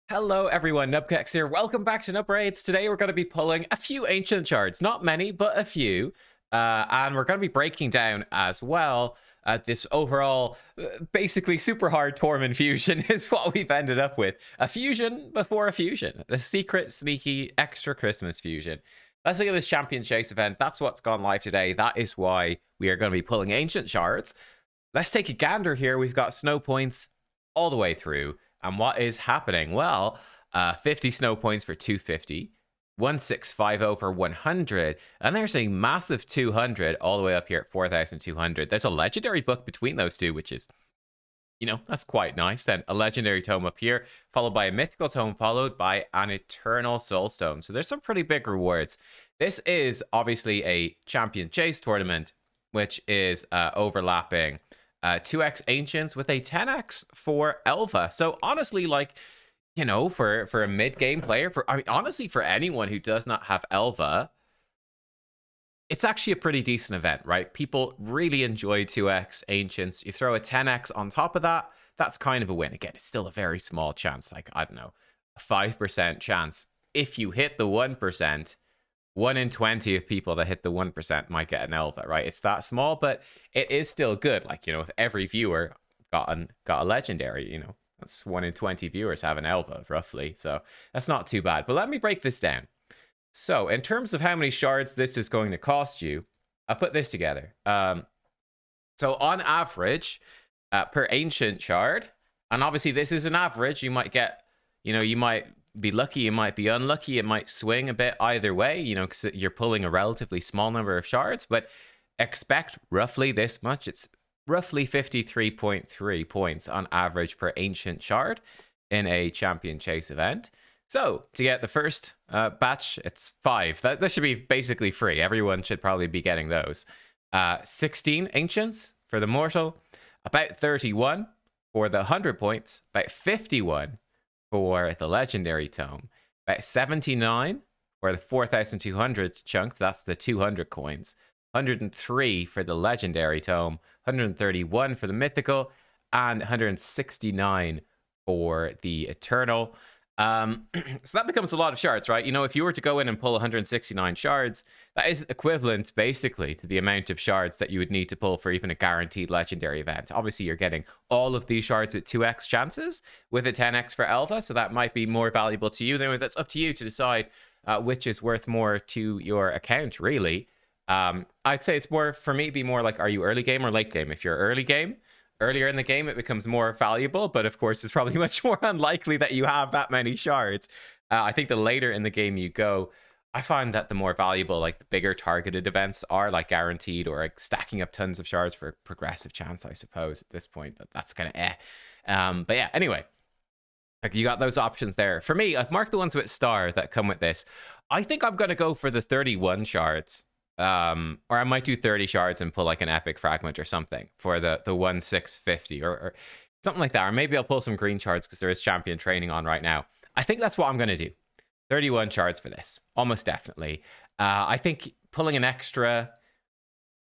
Hello everyone, nubkeks here. Welcome back to Nub Raids. Today we're going to be pulling a few ancient shards. Not many, but a few. And we're going to be breaking down as well this overall, basically super hard Tormin fusion is what we've ended up with. A fusion before a fusion. The secret, sneaky, extra Christmas fusion. Let's look at this Champion Chase event. That's what's gone live today. That is why we are going to be pulling ancient shards. Let's take a gander here. We've got snow points all the way through. And what is happening? Well, 50 snow points for 250, 1650 for 100, and there's a massive 200 all the way up here at 4,200. There's a legendary book between those two, which is, that's quite nice. Then a legendary tome up here, followed by a mythical tome, followed by an eternal soulstone. So there's some pretty big rewards. This is obviously a Champion Chase tournament, which is overlapping 2x Ancients with a 10x for Elva. So honestly, for a mid-game player, honestly, for anyone who does not have Elva, it's actually a pretty decent event, right? People really enjoy 2x Ancients. You throw a 10x on top of that, that's kind of a win. Again, it's still a very small chance, like, I don't know, a 5% chance. If you hit the 1%, 1 in 20 of people that hit the 1% might get an Elva, right? It's that small, but it is still good. Like, if every viewer got a legendary, that's 1 in 20 viewers have an Elva, roughly. So that's not too bad. But let me break this down. So in terms of how many shards this is going to cost you, I'll put this together. So on average, per ancient shard, and obviously this is an average, you might get, you might be lucky, you might be unlucky, it might swing a bit either way, because you're pulling a relatively small number of shards, but expect roughly this much. It's roughly 53.3 points on average per ancient shard in a Champion Chase event. So to get the first batch, it's 5. That should be basically free. Everyone should probably be getting those. 16 ancients for the mortal, about 31 for the 100 points, about 51 for the legendary tome, about 79 for the 4,200 chunk, that's the 200 coins, 103 for the legendary tome, 131 for the mythical, and 169 for the eternal. So that becomes a lot of shards, right? If you were to go in and pull 169 shards, that is equivalent basically to the amount of shards that you would need to pull for even a guaranteed legendary event. Obviously, you're getting all of these shards with 2x chances with a 10x for Elva, so that might be more valuable to you. Then that's up to you to decide which is worth more to your account, really. I'd say it's more, for me, be more like, are you early game or late game? If you're early game, earlier in the game, it becomes more valuable, but of course, it's probably much more unlikely that you have that many shards. I think the later in the game you go, I find that the more valuable, like the bigger targeted events are, like guaranteed or like stacking up tons of shards for progressive chance, I suppose, at this point, but that's kind of But yeah, anyway, like you got those options there. For me, I've marked the ones with star that come with this. I think I'm going to go for the 31 shards. Or I might do 30 shards and pull like an epic fragment or something for the 1650 or something like that. Or maybe I'll pull some green shards because there is champion training on right now. I think that's what I'm going to do. 31 shards for this, almost definitely. I think pulling an extra,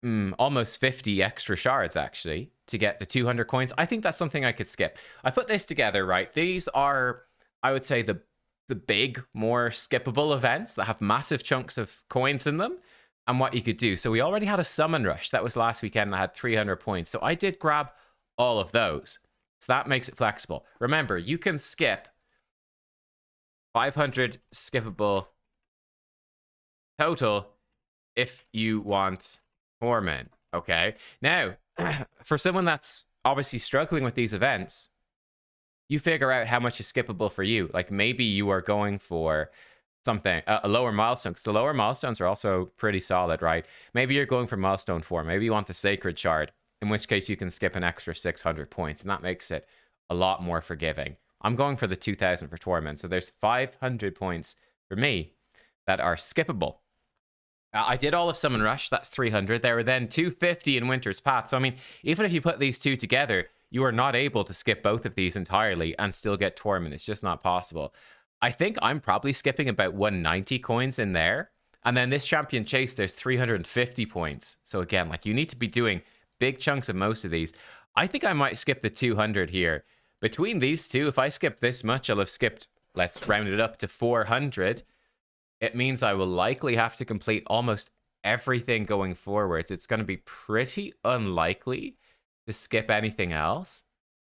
almost 50 extra shards actually to get the 200 coins. I think that's something I could skip. I put this together, right? These are, I would say, the big, more skippable events that have massive chunks of coins in them. And what you could do. So we already had a summon rush. That was last weekend. I had 300 points. So I did grab all of those. So that makes it flexible. Remember, you can skip 500 skippable total if you want Tormin. Okay. Now, for someone that's obviously struggling with these events, you figure out how much is skippable for you. Like maybe you are going for something, a lower milestone, because the lower milestones are also pretty solid, right? Maybe you're going for milestone 4. Maybe you want the sacred shard, in which case you can skip an extra 600 points, and that makes it a lot more forgiving. I'm going for the 2,000 for Tormin, so there's 500 points for me that are skippable. I did all of Summon Rush, that's 300. There were then 250 in Winter's Path. So, I mean, even if you put these two together, you are not able to skip both of these entirely and still get Tormin. It's just not possible. I think I'm probably skipping about 190 coins in there. And then this Champion Chase, there's 350 points. So again, like you need to be doing big chunks of most of these. I think I might skip the 200 here. Between these two, if I skip this much, I'll have skipped let's round it up to 400. It means I will likely have to complete almost everything going forwards. It's going to be pretty unlikely to skip anything else.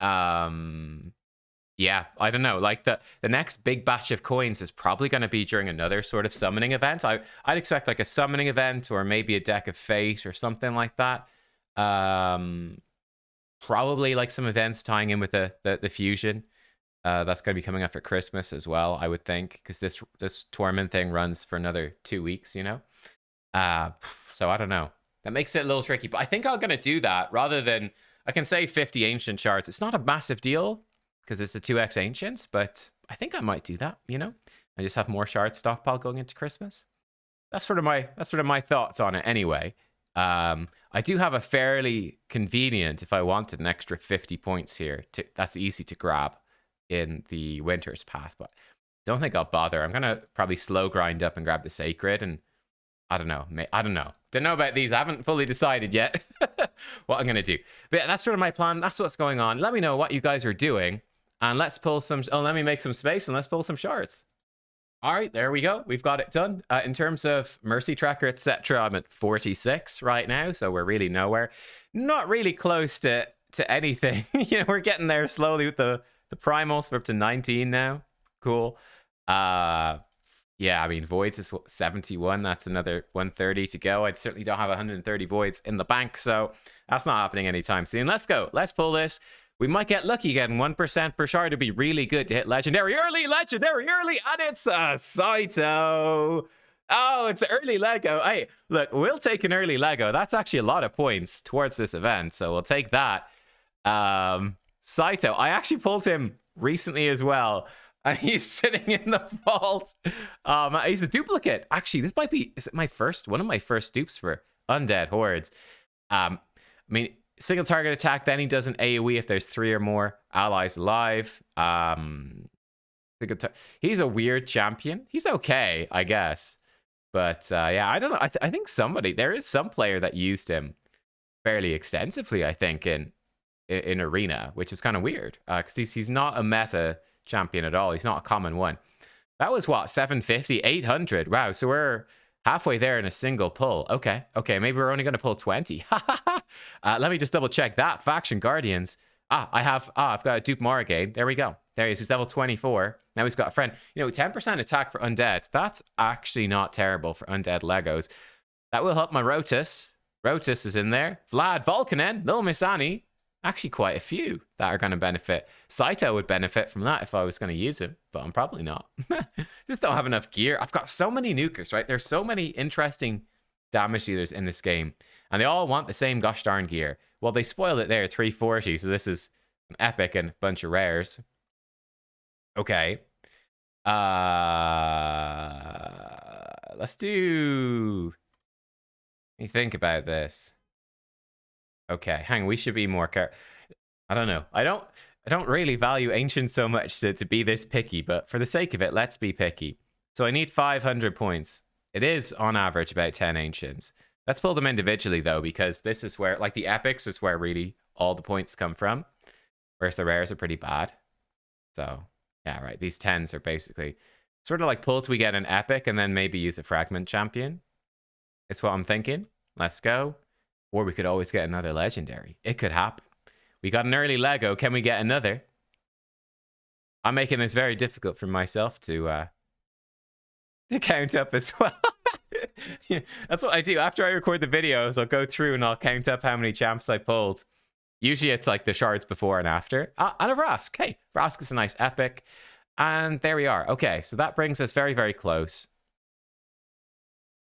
Yeah, I don't know. Like the next big batch of coins is probably going to be during another sort of summoning event. I'd expect like a summoning event or maybe a deck of fate or something like that. Probably like some events tying in with the fusion. That's going to be coming up for Christmas as well, I would think, because this Tormin thing runs for another 2 weeks, you know? So I don't know. That makes it a little tricky, but I think I'm going to do that rather than... I can say 50 ancient shards. It's not a massive deal because it's a 2x ancients, but I think I might do that, you know? I just have more shard stockpile going into Christmas. That's sort of my thoughts on it anyway. I do have a fairly convenient, if I wanted an extra 50 points here, that's easy to grab in the Winter's Path, but don't think I'll bother. I'm gonna probably slow grind up and grab the Sacred, and I don't know. Don't know about these. I haven't fully decided yet what I'm gonna do. But yeah, that's sort of my plan. That's what's going on. Let me know what you guys are doing, and let's pull some... Oh, let me make some space, and let's pull some shards. All right, there we go. We've got it done. In terms of Mercy Tracker, etc., I'm at 46 right now, so we're really nowhere. Not really close to anything. You know, we're getting there slowly with the primals. We're up to 19 now. Cool. Yeah, I mean, voids is 71. That's another 130 to go. I certainly don't have 130 voids in the bank, so that's not happening anytime soon. Let's go. Let's pull this. We might get lucky again. 1% per shard would be really good to hit legendary early, and it's Saito. Oh, it's early Lego. Hey, look, we'll take an early Lego. That's actually a lot of points towards this event, so we'll take that. Saito, I actually pulled him recently as well, and he's sitting in the vault. He's a duplicate. Actually, this might be... Is it one of my first dupes for Undead Hordes? I mean... Single target attack, then he does an AoE if there's 3 or more allies alive. He's a weird champion. He's okay, I guess. But yeah, I don't know. I think there is some player that used him fairly extensively, I think, in Arena, which is kind of weird. Because he's not a meta champion at all. He's not a common one. That was what, 750, 800. Wow, so we're halfway there in a single pull. Okay, maybe we're only going to pull 20. Let me just double check that. Faction Guardians. I've got a dupe Morrigan. There we go. There he is. He's level 24. Now he's got a friend. You know, 10% attack for undead. That's actually not terrible for undead Legos. That will help my Rotus. Rotus is in there. Vlad, Volcanen, Lil Miss Annie. Actually, quite a few that are going to benefit. Saito would benefit from that if I was going to use him, but I'm probably not. Just don't have enough gear. I've got so many nukers, right? There's so many interesting damage dealers in this game, and they all want the same gosh darn gear. Well, they spoiled it there, 340, so this is an epic and a bunch of rares. Okay. Let's do... Let me think about this. Okay, hang on, we should be more careful. I don't know. I don't really value ancient so much to be this picky, but for the sake of it, let's be picky. So I need 500 points. It is on average about 10 ancients. Let's pull them individually though, because this is where, like, the epics is where really all the points come from, whereas the rares are pretty bad. So yeah, right, these 10s are basically sort of like pull till we get an epic and then maybe use a fragment champion. It's what I'm thinking. Let's go. Or we could always get another legendary. It could happen. We got an early Lego. Can we get another? I'm making this very difficult for myself to count up as well. Yeah, that's what I do. After I record the videos, I'll go through and I'll count up how many champs I pulled. Usually it's like the shards before and after. And a Vrask. Hey, Vrask is a nice epic. And there we are. Okay, so that brings us very, very close.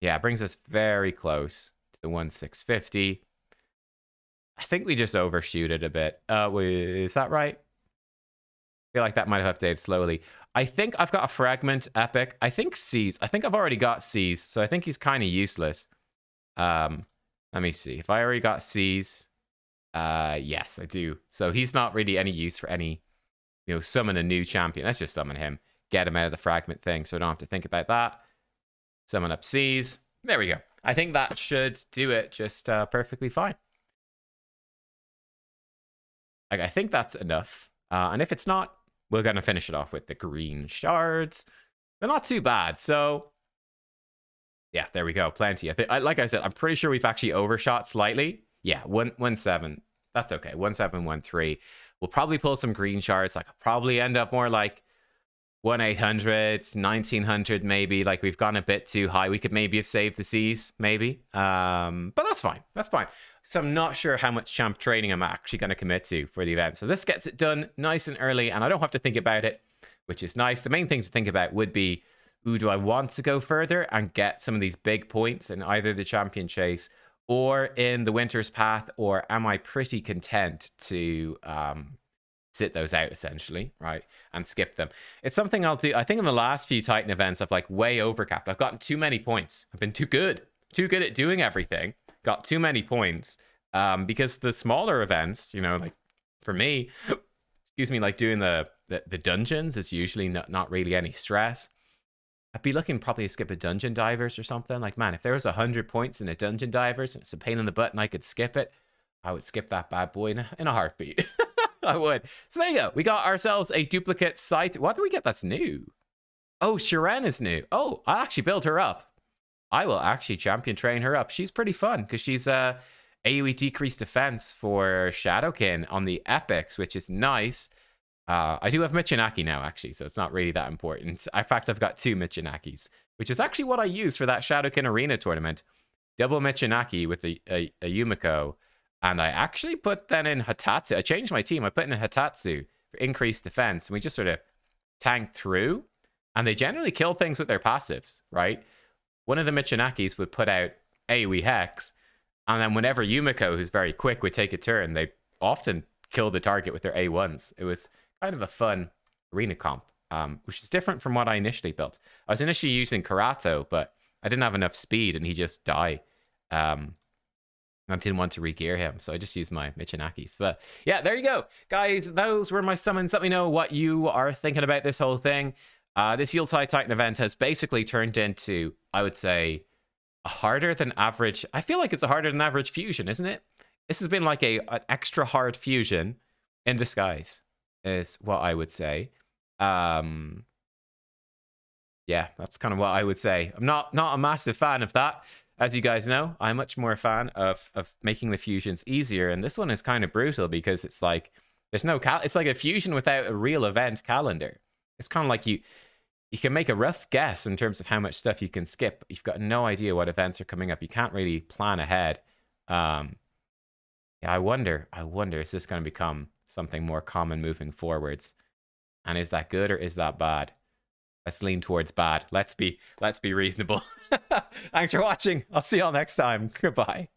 Yeah, it brings us very close. The 1650. I think we just overshoot it a bit. Is that right? I feel like that might have updated slowly. I think I've got a fragment epic. I think C's. I think I've already got C's, so I think he's kind of useless. Let me see. If I already got C's, yes, I do. So he's not really any use for any, you know, summon a new champion. Let's just summon him. Get him out of the fragment thing, so I don't have to think about that. Summon up C's. There we go. I think that should do it just perfectly fine. Like, I think that's enough. And if it's not, we're going to finish it off with the green shards. They're not too bad. So, yeah, there we go. Plenty. Like I said, I'm pretty sure we've actually overshot slightly. Yeah, 117. That's okay. 1713. We'll probably pull some green shards. Like, I'll probably end up more like 1800, 1900 maybe. Like, we've gone a bit too high. We could maybe have saved the seas, maybe. But that's fine. That's fine. So I'm not sure how much champ training I'm actually going to commit to for the event. So this gets it done nice and early, and I don't have to think about it, which is nice. The main thing to think about would be, ooh, do I want to go further and get some of these big points in either the champion chase or in the winter's path, or am I pretty content to sit those out essentially, right, and skip them? It's something I'll do. I think in the last few Titan events, I've like way overcapped. I've gotten too many points. I've been too good at doing everything. Got too many points because the smaller events, you know, like for me, excuse me, like doing the dungeons is usually not really any stress. I'd be looking probably to skip a dungeon divers or something. Like, man, if there was 100 points in a dungeon divers and it's a pain in the butt and I could skip it, I would skip that bad boy in a heartbeat. I would. So there you go. We got ourselves a duplicate site. What do we get that's new? Oh, Shiren is new. Oh, I actually built her up. I will actually champion train her up. She's pretty fun because she's AoE decreased defense for Shadowkin on the epics, which is nice. I do have Michinaki now, actually, so it's not really that important. In fact, I've got 2 Michinakis, which is actually what I use for that Shadowkin Arena tournament. Double Michinaki with a Yumiko, and I actually put then in Hatatsu. I changed my team. I put in a Hatatsu for increased defense, and we just sort of tanked through, and they generally kill things with their passives, right? One of the Michinakis would put out AoE Hex, and then whenever Yumiko, who's very quick, would take a turn, they often kill the target with their A1s. It was kind of a fun arena comp, which is different from what I initially built. I was initially using Karato, but I didn't have enough speed, and he just died. I didn't want to re-gear him, so I just used my Michinakis. But yeah, there you go. Guys, those were my summons. Let me know what you are thinking about this whole thing. This Yuletide Titan event has basically turned into, I would say, a harder than average. I feel like it's a harder than average fusion, isn't it? This has been like an extra hard fusion in disguise, is what I would say. Yeah, that's kind of what I would say. I'm not a massive fan of that. As you guys know, I'm much more a fan of making the fusions easier. And this one is kind of brutal because it's like, there's no it's like a fusion without a real event calendar. It's kind of like you can make a rough guess in terms of how much stuff you can skip, but you've got no idea what events are coming up. You can't really plan ahead. Yeah, I wonder, is this going to become something more common moving forwards? And is that good or is that bad? Let's lean towards bad. Let's be reasonable. Thanks for watching. I'll see y'all next time. Goodbye.